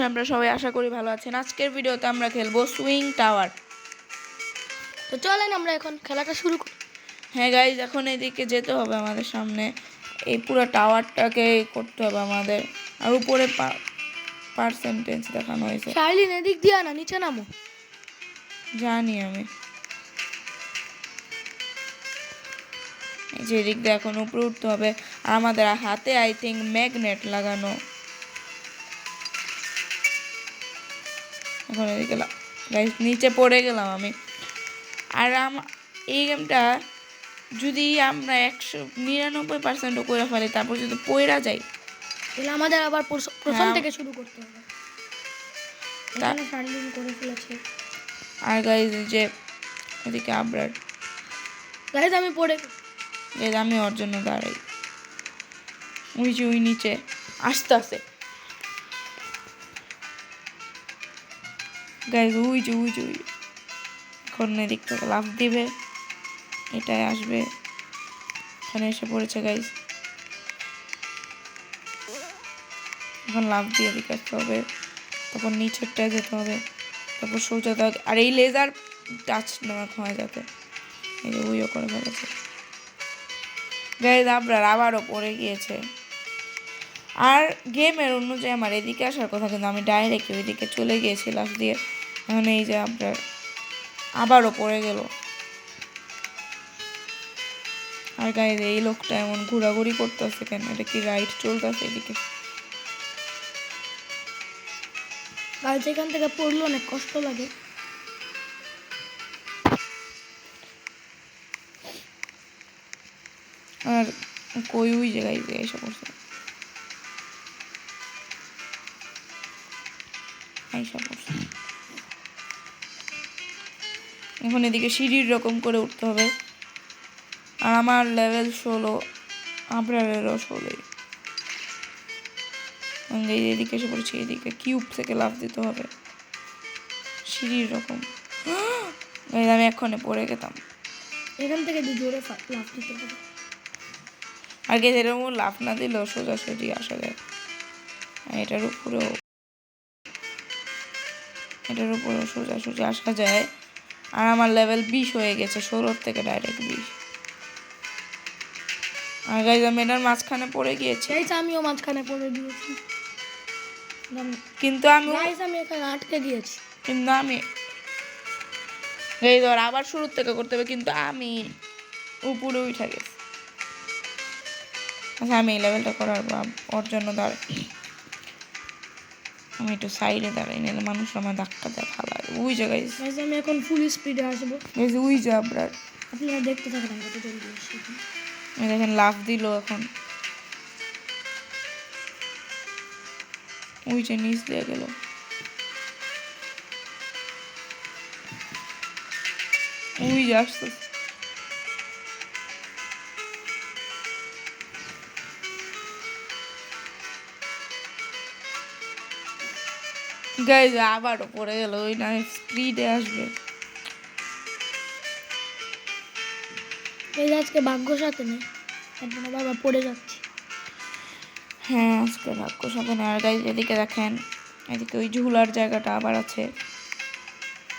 আমরা সবাই আশা করি ভালো আছেন। আজকের ভিডিওতে আমরা খেলবো সুইং টাওয়ার। তো চলেন আমরা এখন খেলাটা শুরু করি। হ্যাঁ গাইজ, এখন এদিকে যেতে হবে আমাদের সামনে, এই পুরো টাওয়ারটাকে করতে হবে আমাদের। আর উপরে পার্সেন্টেজ দেখানো হয়েছে। শাইলিন এদিক দিয়া না, নিচে নামো। জানি আমি, এই যে এদিক দিয়ে এখন উপরে উঠতে হবে। আর আমাদের হাতে আই থিঙ্ক ম্যাগনেট লাগানো। এখন এদিকে গাইজ নিচে পড়ে গেলাম আমি। আর এই গেমটা যদি আমরা 199% করে ফেলি, তারপর যদি পয়রা যাই, তাহলে আমাদের আবার প্রথম থেকে শুরু করতে হবে। এখানে শাইলিন করে ফেলেছে। আর গাইজ যে এদিকে আবরার, গাইজ আমি পড়ে গাইজ আমি ওর জন্য দাঁড়াই। ওই যে ওই নিচে আস্তে আস্তে গাইজ, ওই যে এখন এদিক থেকে লাফ দিবে, এটাই আসবে, এখানে এসে পড়েছে গাইজ। এখন লাফ দিয়ে এদিকে আসতে হবে, তারপর নিচেরটায় যেতে হবে, তারপর সোজা দাগ। আর এই লেজার টাচ না হয় যাতে, এই যে ওইও করে ফেলেছে গাইজ। আবরার আবারও পড়ে গিয়েছে। আর গেমের অনুযায়ী আমার এদিকে আসার কথা, কিন্তু আমি ডাইরেক্ট ওইদিকে চলে গিয়েছি লাফ দিয়ে। এখন এই যে আবরার আবারও পড়ে গেল। আর গাইজ এই লোকটা এমন ঘোরাঘুরি করতেছে কেন? এটা কি রাইড চলতেছে এদিকে? গাইজ এখান থেকে পড়লে অনেক কষ্ট লাগে। আর কই ওই জায়গায় এসে পড়ছে, এখন এদিকে সিঁড়ির রকম করে উঠতে হবে। আর আমার লেভেল 16, আবরারেরও 16। এদিকে এসে পড়েছি, এদিকে কিউব থেকে লাফ দিতে হবে সিঁড়ির রকম। আমি এক্ষণে পড়ে গেতাম। এখান থেকে জোরে লাফ দিতে হবে। আর কে যেরকম লাফ না দিলেও সোজাসুজি আসা যায়। এটার উপরেও সোজাসুজি আসা যায়। আর আমার লেভেল 20 হয়ে গেছে, 16 থেকে ডাইরেক্ট 20। আর গাইজ আমি এটার মাঝখানে পড়ে গিয়েছি। আমিও মাঝখানে পড়ে গিয়েছি, কিন্তু আমি এখানে আটকে গিয়েছি। কিন্তু আমি এই ধর আবার শুরু থেকে করতে হবে, কিন্তু আমি উপরে উঠে গেছি। আচ্ছা, আমি এই লেভেলটা করার ওর জন্য আমি একটু সাইডে দাঁড়াই, নাহলে মানুষ আমার ধাক্কা দেয় ফালায় ওই জায়গায়। আমি এখন ফুল স্পিডে আসবো। ওই যে আপনার, আপনারা দেখতে থাকেন আমি কত জলদি আসি। দেখেন লাফ দিল এখন, ওই যে নিচ দিয়ে গেল। ওই যে আসতে গাইজ আবারও পড়ে গেল। ওই না স্পিডে আসবে। এই আজকে ভাগ্য সাথে নেই, আপনারা বাবা পড়ে যাচ্ছে। হ্যাঁ, আজকে ভাগ্য সাথে নেই। আর গাইজ এদিকে দেখেন, এদিকে ওই ঝুলার জায়গাটা আবার আছে,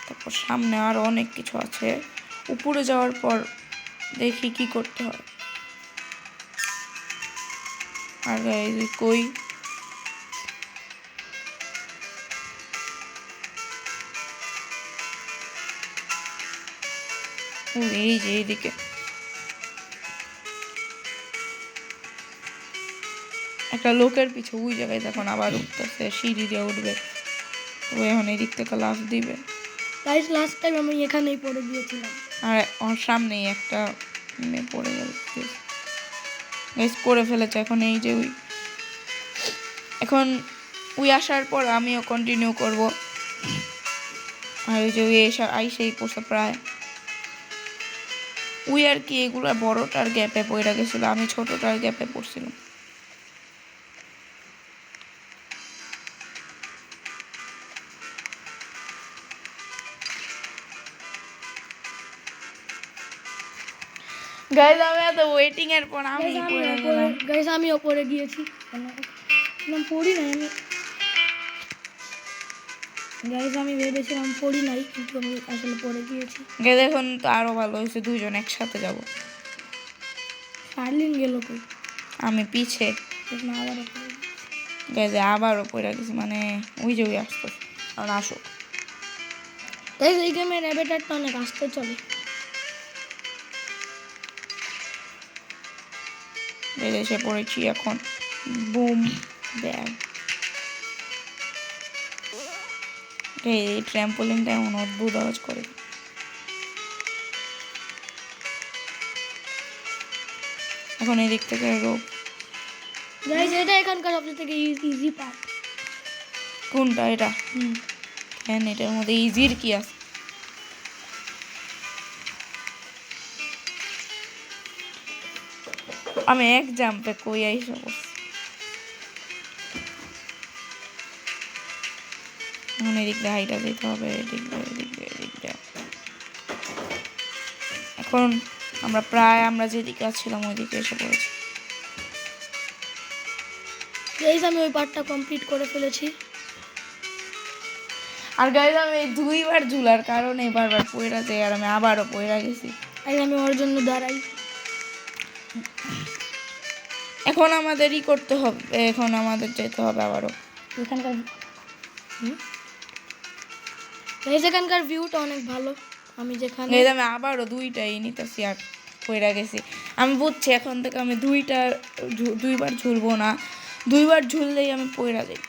তারপর সামনে আরও অনেক কিছু আছে। উপরে যাওয়ার পর দেখি কি করতে হয়। আর গাইজ কই এই যে এইদিকে একটা লোকের পিছু, ওই জায়গায় দেখুন আবার উঠতেছে, সিঁড়ি দিয়ে উঠবে। ও এখন এদিক থেকে লাফ দিবে। গাইস লাস্ট টাইম আমি এখানেই পড়ে গিয়েছিলাম। আর ওর সামনেই একটা মেয়ে পড়ে গেল, গাইস করে ফেলেছে। এখন এই যে এখন আসার পর আমিও কন্টিনিউ করব। আর ওই যে আইসেই পড়ছে প্রায়। আর কি এগুলো বড়টার গ্যাপে পড়ে গেছিল, আমি ছোটটার গ্যাপে পড়ছিলাম। গাইস আমি এত ওয়েটিং এর পর আমিও পড়ে গিয়েছি। পড়ি না আমি। গাইজ আমি ভেবেছিলাম পড়ি নাই, কিন্তু আমি আসলে পড়ে গিয়েছি। দেখুন তো আরো ভালো হয়েছে, দুইজন একসাথে যাব। শার্লিন গেল কই? আমি পিছে দেখুন আবারও পড়ে গেছি। গেছে, আবারও পড়ে গেছি, মানে ওই যে ওই আসতেছে, এখন আসুক। তাই এই গেমের অ্যাভেটারটা অনেক আস্তে চলে। এসে পড়েছি এখন, বুম ব্যাগ। এই ট্র্যাম্পোলিনটা এমন অদ্ভুত আওয়াজ করে। এখন এই দিক থেকে রোপ। গাইজ এটা এখানকার সবচেয়ে থেকে ইজি পার্ট। কোনটা এটা? হ্যাঁ, এটার মধ্যে ইজির কি আছে? আমি এক জাম্পে কই আইসা পড়ছি। এখন এদিক দিয়ে হাইটা যেতে হবে, এদিক দিয়ে এদিক দিয়ে এদিক দিয়ে। এখন আমরা যেদিকে ছিলাম ওইদিকে এসে পড়েছি। গাইজ আমি ওই পার্টটা কমপ্লিট করে ফেলেছি। আর গাইজ আমি এই দুইবার ঝুলার কারণে বারবার পয়রা যাই, আর আমি আবারও পয়রা গেছি। আর আমি ওর জন্য দাঁড়াই। এখন আমাদেরই করতে হবে, এখন আমাদের যেতে হবে আবারও এখানকার গাইজ এখানকার ভিউটা অনেক ভালো। আমি যেখানে গাইজ আমি আবারও দুইটাই নিতেছি আর পয়রা গেছি। আমি বুঝছি এখন থেকে আমি দুইবার ঝুলবো না, দুইবার ঝুললেই আমি পয়রা যাই।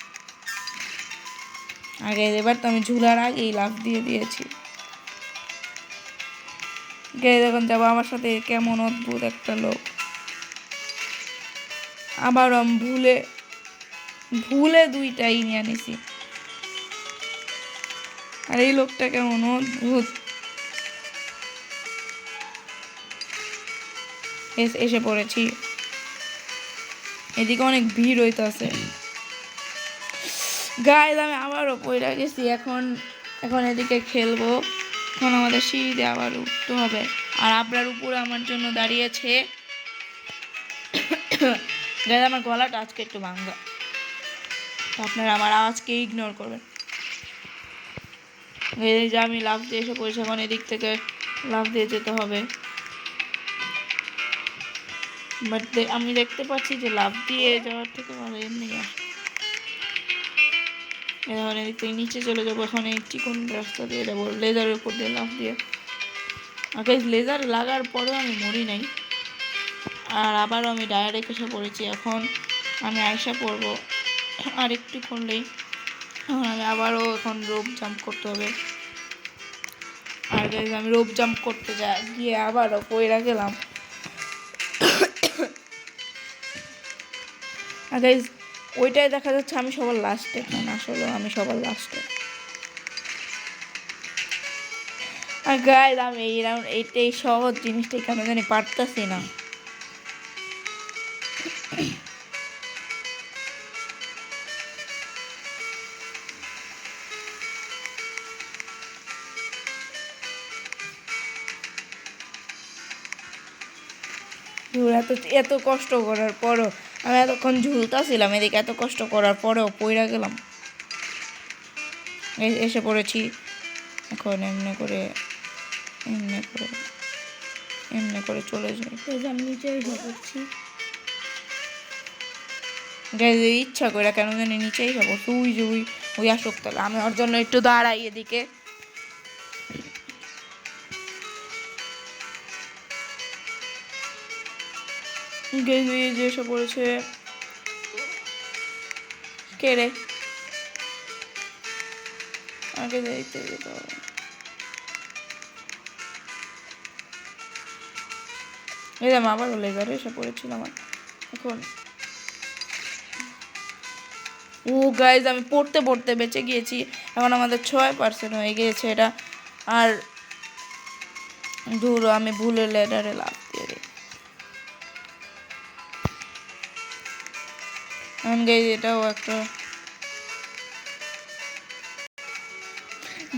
আগে এবার তো আমি ঝুলার আগেই লাফ দিয়ে দিয়েছি। গাইজ এখন যাবো আমার সাথে কেমন অদ্ভুত একটা লোক। আবার আমি ভুলে দুইটাই নিয়ে নিছি। আর এই লোকটা কেমন অদ্ভুত। এসে পড়েছি, এদিকে অনেক ভিড় হইতাছে। গাইজ আমি আবারও পয়রা গেছি। এখন এদিকে খেলবো। এখন আমাদের সিঁড়ি দিয়ে আবার উঠতে হবে। আর আপনার উপরে আমার জন্য দাঁড়িয়েছে। গাইজ আমার গলাটা আজকে একটু ভাঙ্গা, আপনারা আমার আওয়াজকে ইগনোর করবেন। এই যে আমি লাফ দিয়ে এসে পড়েছি, এখন এদিক থেকে লাফ দিয়ে যেতে হবে। বাট আমি দেখতে পাচ্ছি যে লাফ দিয়ে যাওয়ার থেকে ভালো এমনি এখন এদিক থেকে নিচে চলে যাবো। এখন এই চিকন রাস্তা দিয়ে যাবো, লেজারের উপর দিয়ে লাফ দিয়ে। আগে লেজার লাগার পরেও আমি মরি নাই, আর আবারও আমি ডাইরেক্ট এসে পড়েছি। এখন আমি আয়সা পড়বো আর একটু করলেই। এখন আমি আবারও এখন রোপ জাম্প করতে হবে। আর গাইজ আমি রোপ জাম্প করতে গিয়ে আবারও পয়রা গেলাম। আর গাইজ ওইটাই দেখা যাচ্ছে আমি সবার লাস্টে, কারণ আসলে আমি সবার লাস্টে। আর গাইজ আমি এইটাই সহজ জিনিসটাই কেন জানি পারতাছি না। এত কষ্ট করার পরও আমি এতক্ষণ ঝুলতাছিলাম, এদিকে এত কষ্ট করার পরেও পইরা গেলাম। এসে পড়েছি। এখন এমনি করে চলে যাই। আমি নিচে এসে পড়ছি। ইচ্ছা করে কেন জানি নিচেই যাবো, ওই যে ওই আসুক, তাহলে আমি ওর জন্য একটু দাঁড়াই এদিকে। যে এসে পড়েছে। কে রে? আগে দেখতে যেতে হবে। এই যে আবারও লেজারে এসে পড়েছিল আমার। এখন গাইজ আমি পড়তে বেঁচে গিয়েছি। এখন আমাদের 6% হয়ে গিয়েছে এটা। আর ধুরো আমি ভুলে লেডারে লাফ দিয়ে দিই। এখন গাইজ এটাও একটা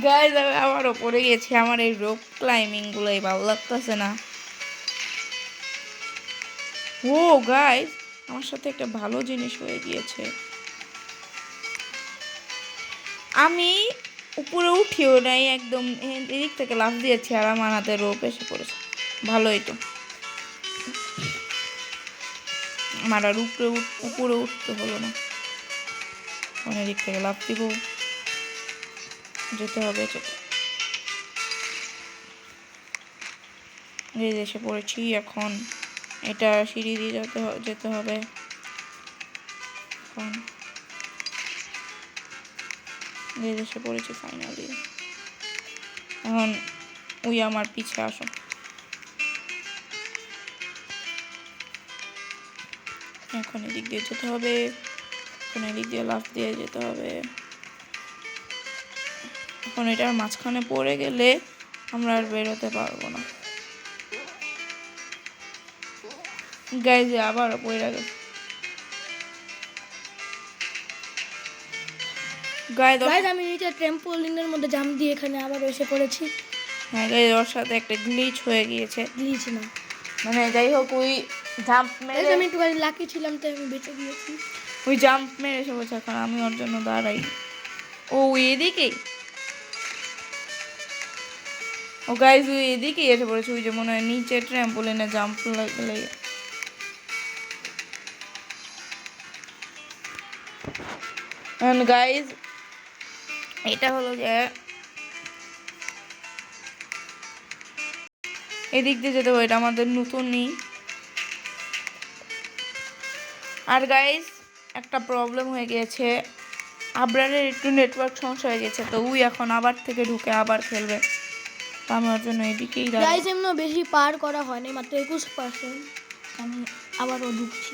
গাইজ আমি আবারও পড়ে গিয়েছি। আমার এই রোপ ক্লাইম্বিং গুলোই ভালো লাগতেছে না। ও গাইজ আমার সাথে একটা ভালো জিনিস হয়ে গিয়েছে। আমি উপরে উঠিও নাই, একদম এদিক থেকে লাফ দিয়েছি আর আমার হাতে রোপ এসে পড়েছে। ভালোই তো, আমার আর উপরে উঠতে হলো না। অনেক দিক থেকে লাফ দিব, যেতে হবে এসে পড়েছি। এখন এটা সিঁড়ি দিয়ে যেতে হবে। এখন এসে পড়েছি ফাইনালি। এখন ওই আমার পিছে আসো। এখন এদিক দিয়ে যেতে হবে, এখন এদিক দিয়ে লাফ দিয়ে যেতে হবে। এখন এটার মাঝখানে পড়ে গেলে আমরা আর বেরোতে পারবো না। গাইজ আবারও পড়ে গেছে। গাইজ আমি নিচে ট্র্যাম্পোলিনের মধ্যে জাম্প দিয়ে এখানে আবার এসে পড়েছি। হ্যাঁ গাইজ, ওর সাথে একটা গ্লিচ হয়ে গিয়েছে। গ্লিচ না, মানে যাই হোক, ওই জাম্প মেরে আমি একটু লাকি ছিলাম তাই আমি বেঁচে গিয়েছি। ওই জাম্প মেরে এসে বলছে। এখন আমি ওর জন্য দাঁড়াই। ও এদিকেই, ও গাইজ ওই এদিকেই এসে পড়েছে। ওই যে মনে হয় নিচে ট্র্যাম্পোলিনে জাম্প লেগে। গাইজ এটা হলো যে এদিক দিয়ে যেতে হবে, এটা আমাদের নতুন নেই। আর গাইজ একটা প্রবলেম হয়ে গিয়েছে, আবরারের একটু নেটওয়ার্ক সমস্যা হয়ে গেছে, তো ওই এখন আবার থেকে ঢুকে আবার খেলবে। তো আমার জন্য এদিকেই গাইজ এমন বেশি পার করা হয়নি, মাত্র 21%। আমি আবারও ঢুকছি।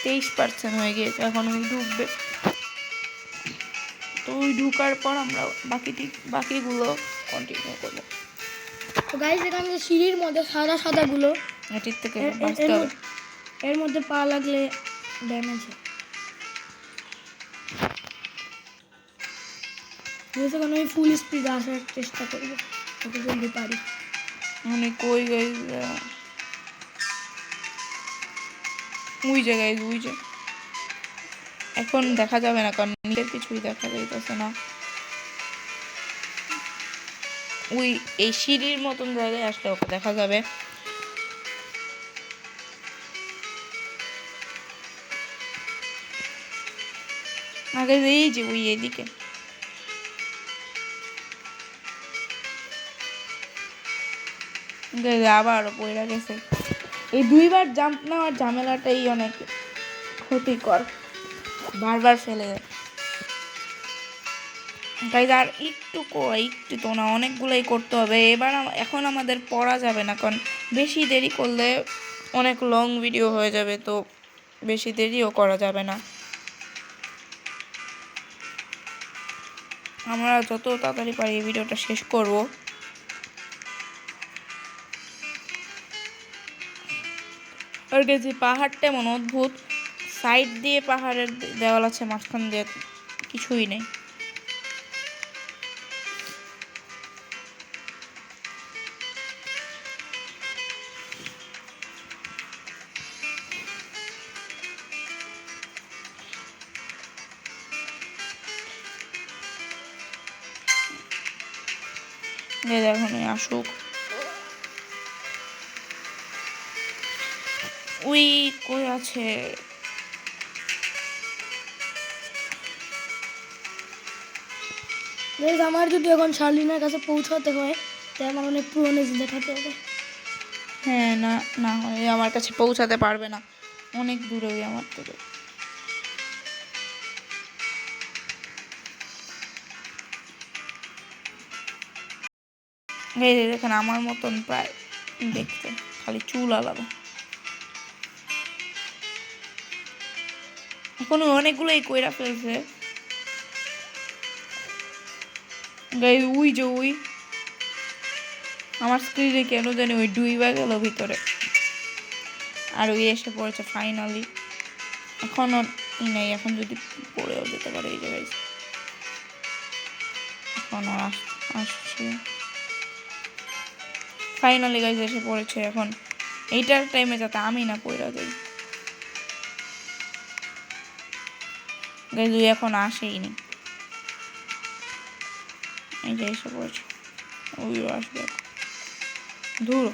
23% হয়ে গিয়েছে, এখন ওই ঢুকবে। তো ওই ঢুকার পর আমরা বাকিগুলো কন্টিনিউ করবো। তো গাইজ এখানে সিঁড়ির মধ্যে সাদা সাদাগুলো, এটির থেকে বাঁচতে হবে। এর মধ্যে পা লাগলে ড্যামেজ হয়। যখন আমি ফুল স্পিডে আসার চেষ্টা করবো যত জলদি পারি। মানে কই গাইজ, ওই জায়গায় ওই যে এখন দেখা যাবে না, কারণ নিচের কিছুই দেখা যাইতেছে না। ওই এই সিঁড়ির মতন জায়গায় আসলে ওকে দেখা যাবে। আগে এই যে ওই এদিকে আবারও পড়ে গেছে। এই 2বার জাম্প নেওয়ার ঝামেলাটাই অনেক ক্ষতিকর, বারবার ফেলে দেয়। গাইজ আর একটু তো না, অনেকগুলোই করতে হবে এবার। এখন আমাদের পড়া যাবে না, কারণ বেশি দেরি করলে অনেক লং ভিডিও হয়ে যাবে, তো বেশি দেরিও করা যাবে না। আমরা যত তাড়াতাড়ি পারি এই ভিডিওটা শেষ করব। আর গেছি পাহাড়টা এমন অদ্ভুত, সাইড দিয়ে পাহাড়ের দেওয়াল আছে, মাঝখান দিয়ে কিছুই নেই। এখন আসুক, ওই কই আছে। আমার যদি এখন শার্লিনের কাছে পৌঁছাতে হয় তাই আমার অনেক পুরনো দেখাতে হবে। হ্যাঁ, না হয় আমার কাছে পৌঁছাতে পারবে না, অনেক দূরে ওই আমার থেকে। এই দেখেন আমার মতন প্রায় দেখতে, খালি চুল আলাদা। এখন অনেকগুলোই কইরা ফেলছে। ওই আমার স্ক্রিনে কেন জানি ওই ডুইবা গেল ভিতরে, আর ওই এসে পড়েছে ফাইনালি। এখনও নেই, এখন যদি পড়েও যেতে পারে এই জায়গায়। এখন আসছে ফাইনালি গাইজ, এসে পড়েছে। এখন এইটার টাইমে যাতে আমি না পড়া যাই। গাইজ এখন আসেইনি। এই যে এসে পড়েছে, ওইও আসবে ধুর।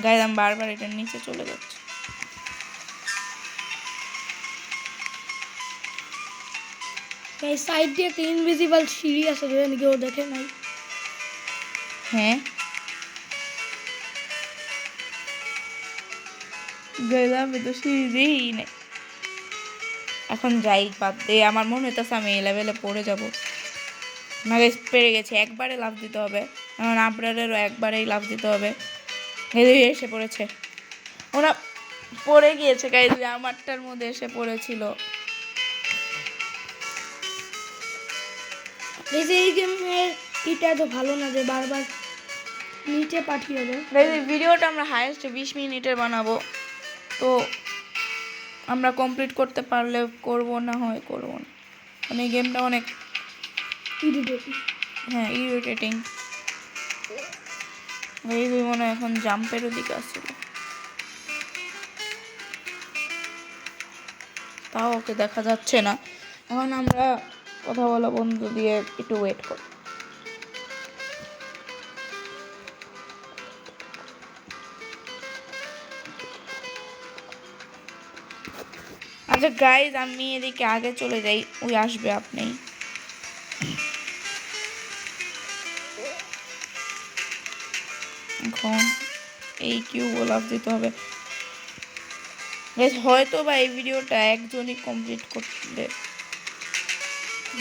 গাইজ আমি বারবার এটার নিচে চলে যাচ্ছে। এই সাইড দিয়ে একটা ইনভিজিবল সিঁড়ি আছে, যেন কেউ দেখে নাই। হ্যাঁ গাইজ আমি তো সিঁড়ি দিই নাই। এখন যাই বাদ দিয়ে, আমার মনে হইতেছে আমি এই লেভেলে পড়ে যাব না। গাইজ পেরে গেছি, একবারে লাফ দিতে হবে। এখন আবরারেরও একবারেই লাফ দিতে হবে। এই এসে পড়েছে, ওরা পড়ে গিয়েছে গাইজ, আমারটার মধ্যে এসে পড়েছিল। এই যে এই গেমের এটা তো ভালো না যে বারবার নিচে পাঠিয়ে দেয়। গাইজ এই ভিডিওটা আমরা হাইয়েস্ট 20 মিনিটের বানাবো, তো আমরা কমপ্লিট করতে পারলে করব, না হয় করব না। মানে এই গেমটা অনেক ইরিটেটিং। হ্যাঁ ইরিটেটিং। এই মনে হয় এখন জাম্পের দিকে আসছিল, তাও ওকে দেখা যাচ্ছে না। এখন আমরা কথা বলা বন্ধ দিয়ে একটু ওয়েট করি। আচ্ছা গাইজ আমি এদিকে আগে চলে যাই, ওই আসবে আপনি। এখন এই কিউ গোলাপ দিতে হবে গাইজ, হয়তো বা এই ভিডিওটা একজনই কমপ্লিট করতে,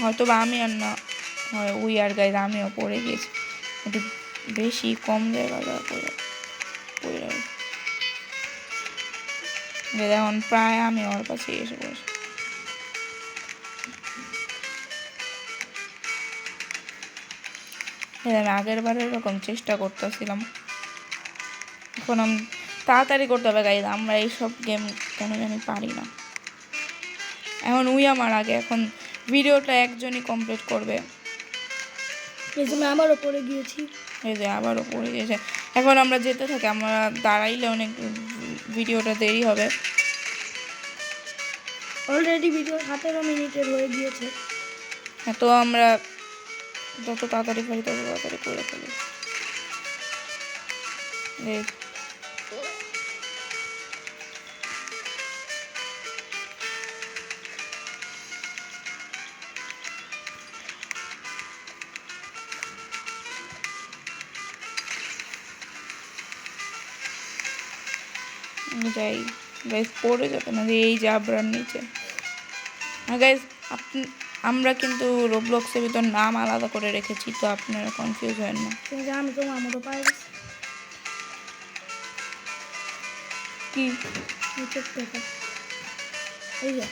হয়তো বা আমি আর না হয় ওই আর গাইজ আমিও পড়ে গেছি একটু বেশি কম জায়গাটা পড়ে পড়ে। এখন প্রায় আমি ওর কাছে এসে পড়েছি। আমি আগের বার এরকম চেষ্টা করতেছিলাম, এখন আমি তাড়াতাড়ি করতে হবে গাইজ, আমরা এইসব গেম কেন জানি পারি না। এখন উই আমার আগে, এখন ভিডিওটা একজনই কমপ্লিট করবে। এই জন্য আবারও পড়ে গিয়েছি। এই যে আবারও পড়ে গেছে। এখন আমরা যেতে থাকি, আমরা দাঁড়াইলে অনেক ভিডিওটা দেরি হবে। অলরেডি ভিডিও 17 মিনিটের হয়ে গিয়েছে। হ্যাঁ, তো আমরা যত তাড়াতাড়ি পারি তত তাড়াতাড়ি করে ফেলি। যাই গাইজ, পড়ে যাবে না এই যে আবরার নিচে। আর গাইজ আমরা কিন্তু রোবলক্সের ভিতর নাম আলাদা করে রেখেছি, তো আপনারা কনফিউজ হয় না। আমি তোমার মতো পাই গেছি কি এই যে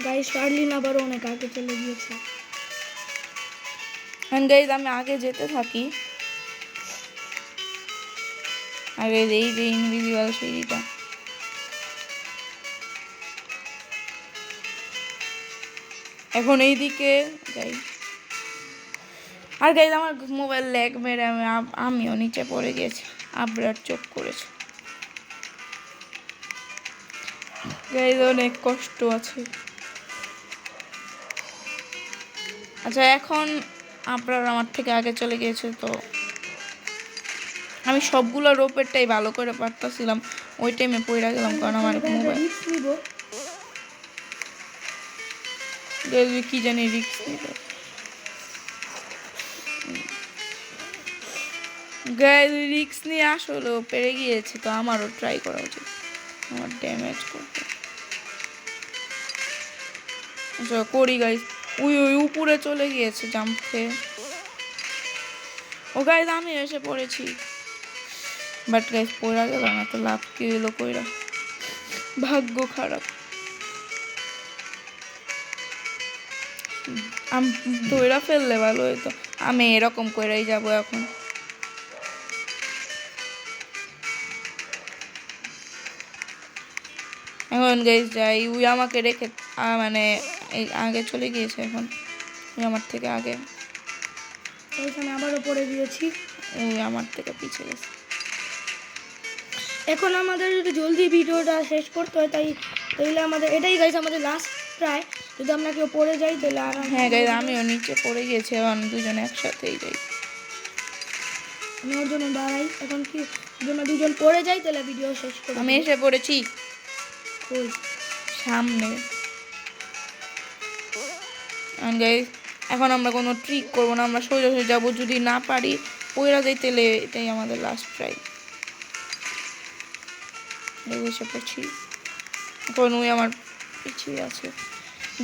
গাইস, শার্লিন আবারও অনেক আগে চলে গিয়েছে। গাইজ আমি আগে যেতে থাকি, আর এই যে ইনভিজিবল সিঁড়িটা, এখন এইদিকে যাই। আর গাইজ আমার মোবাইল ল্যাগ মেরে আমিও নিচে পড়ে গেছি, আবরার চোখ করেছে। গাইজ অনেক কষ্ট আছে। আচ্ছা এখন আপনার আমার থেকে আগে চলে গিয়েছে, তো আমি সবগুলো রোপেরটাই ভালো করে পারতেছিলাম, ওই টাইমে পড়ে গেলাম, কারণ আমার মোবাইল কি জানি রিক্স নিব। গাইজ রিক্স নিয়ে আসলেও পেরে গিয়েছি, তো আমারও ট্রাই করা উচিত, আমার ড্যামেজ করতে। আচ্ছা করি গাইজ, ওই উপরে চলে গিয়েছে জাম্প খেয়ে। ও গাইজ আমি এসে পড়েছি, বাট গাইজ পড়া গেলাম, এত লাভ কি হলো কইরা, ভাগ্য খারাপ। আমি দইরা ফেললে ভালো হইতো, আমি এরকম কইরাই যাব এখন। এখন গাইজ যাই, ওই আমাকে রেখে মানে এই আগে চলে গিয়েছে। এখন ওই আমার থেকে আগে, ওইখানে আবারও পড়ে গিয়েছি। ওই আমার থেকে পিছিয়ে গেছে। এখন আমাদের যদি জলদি ভিডিওটা শেষ করতে হয় তাইলে আমাদের এটাই গাইস আমাদের লাস্ট ট্রাই। যদি আমরা কেউ পড়ে যাই তাহলে আর হ্যাঁ গাইজ, আমিও নিচে পড়ে গিয়েছি, এখন দুজনে একসাথেই যাই। আমি ওর জন্য দাঁড়াই। এখন কি জন্য দুজন পড়ে যাই তাহলে ভিডিও শেষ করি। আমি এসে পড়েছি ওই সামনে। গাইজ এখন আমরা কোনো ট্রিক করবো না, আমরা সোজা সোজা যাবো। যদি না পারি পইরা যাই তাহলে এটাই আমাদের লাস্ট ট্রাই। এসে পড়ছি, এখন ওই আমার পিছিয়ে আছে।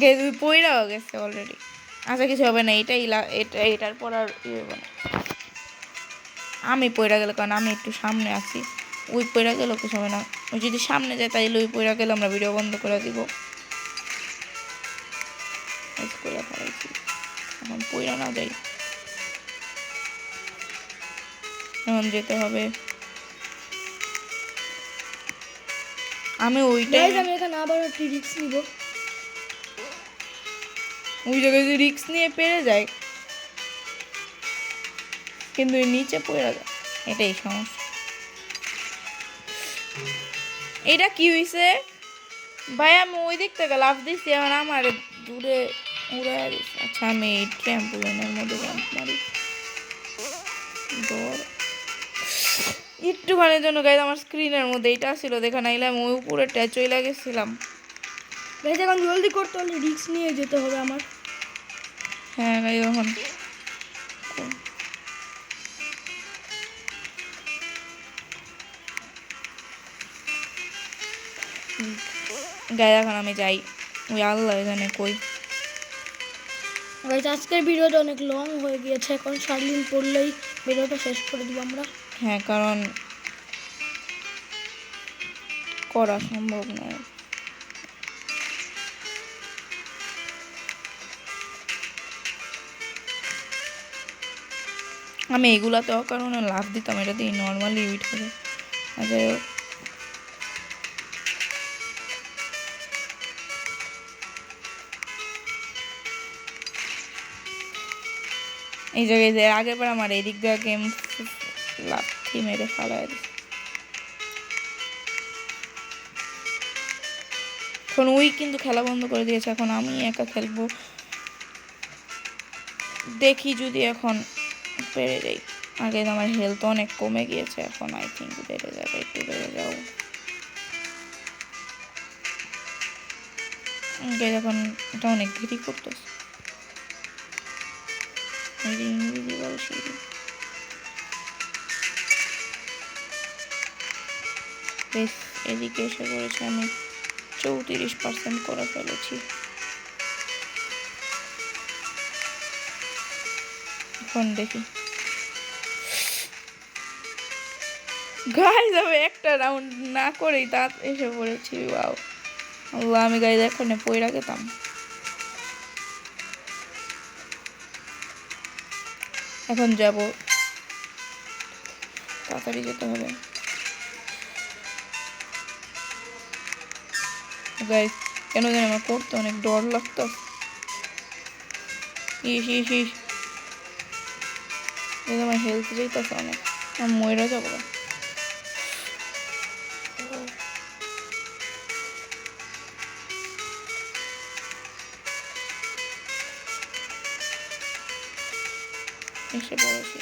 গাইজ ওই পইরাও গেছে অলরেডি। আচ্ছা কিছু হবে না, এটার পর আর ইয়ে হবে না। আমি পইরা গেলে, কারণ আমি একটু সামনে আছি, ওই পইরা গেলেও কিছু হবে না। ওই যদি সামনে যায় তাইলে ওই পইরা গেলে আমরা ভিডিও বন্ধ করে দিব। এখন পইরা না যাই, এখন যেতে হবে। আমি ওইটাই, আমি এখানে আবার একটু রিস্ক নিব। ওই জায়গায় যদি রিস্ক নিয়ে পেরে যায় কিন্তু নিচে পড়ে যায়, এটাই সমস্যা। এটা কি হয়েছে ভাই? আমি ওই দিক থেকে লাফ দিচ্ছি, এখন আমার দূরে উড়ে দিচ্ছে। আচ্ছা আমি এই ট্র্যাম্পোলিনের মধ্যে জাম্প মারি। একটুখানির জন্য গাইজ আমার স্ক্রিনের মধ্যে এটা ছিল, দেখা নাইলাম ওই উপরে চলে গেছিলাম। গাইস এখন জলদি করতে হলে রিস্ক নিয়ে যেতে হবে আমার। হ্যাঁ গাইজ এখন গায়ে, এখন আমি যাই। ওই আল্লাহ এখানে কই। গাইস আজকের ভিডিওটা অনেক লং হয়ে গিয়েছে, এখন শার্লিন পড়লেই ভিডিওটা শেষ করে দিব আমরা। হ্যাঁ, কারণ করা সম্ভব নয়। আমি এগুলাতেও কারণে লাভ দিতাম, এটা দিয়ে নর্মালি উইট করে। যাই হোক, এই জায়গায় যে আগের বার আমার এদিক দিয়ে গেম লাথি মেরে ফালাই দিচ্ছে। এখন ওই কিন্তু খেলা বন্ধ করে দিয়েছে, এখন আমি একা খেলবো। দেখি যদি এখন পেরে যাই। আগে আমার হেলথ অনেক কমে গিয়েছে, এখন আই থিঙ্ক বেড়ে যাবে, একটু বেড়ে যাও। এখন এটা অনেক দেরি করতেছে। ইনভিজিবল সিঁড়ি, বেশ এদিকে এসে পড়েছে। আমি 34% করে ফেলেছি। এখন দেখি গাইজ, আমি একটা রাউন্ড না করেই তা এসে পড়েছি। ওয়াও আল্লাহ, আমি গাইজ এখানে পইরা গেতাম। এখন যাব, তাড়াতাড়ি যেতে হবে। গাইজ কেন জানি আমার করতে অনেক ডর লাগতো। ইস ইস ইস, আমার হেলথ যেতেছে অনেক, আমি মরে যাবো। এসে পড়েছি।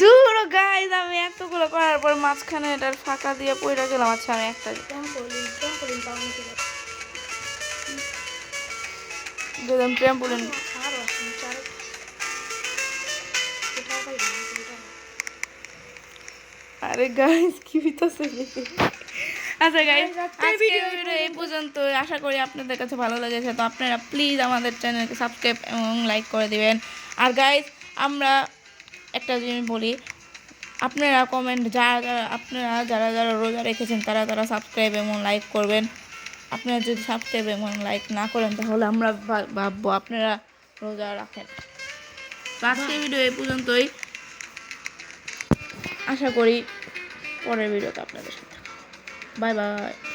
দূর গাইজ, আমি এতগুলো করার পর মাঝখানে এটার ফাঁকা দিয়ে পড়ে গেলাম। আচ্ছা আমি একটা ট্র্যাম্পোলিন, আরে গাইজ কি হইতাছে? আচ্ছা গাইজ, আজকের ভিডিও এই পর্যন্ত। আশা করি আপনাদের কাছে ভালো লেগেছে। তো আপনারা প্লিজ আমাদের চ্যানেলকে সাবস্ক্রাইব এবং লাইক করে দিবেন। আর গাইজ আমরা একটা জিনিস বলি, আপনারা কমেন্ট যারা যারা রোজা রেখেছেন তারা সাবস্ক্রাইব এবং লাইক করবেন। আপনারা যদি সাবস্ক্রাইব এবং লাইক না করেন তাহলে আমরা ভাববো আপনারা রোজা রাখেন। আজকের ভিডিও এই পর্যন্তই। আশা করি পরের ভিডিওতে আপনাদের সাথে বাই বাই।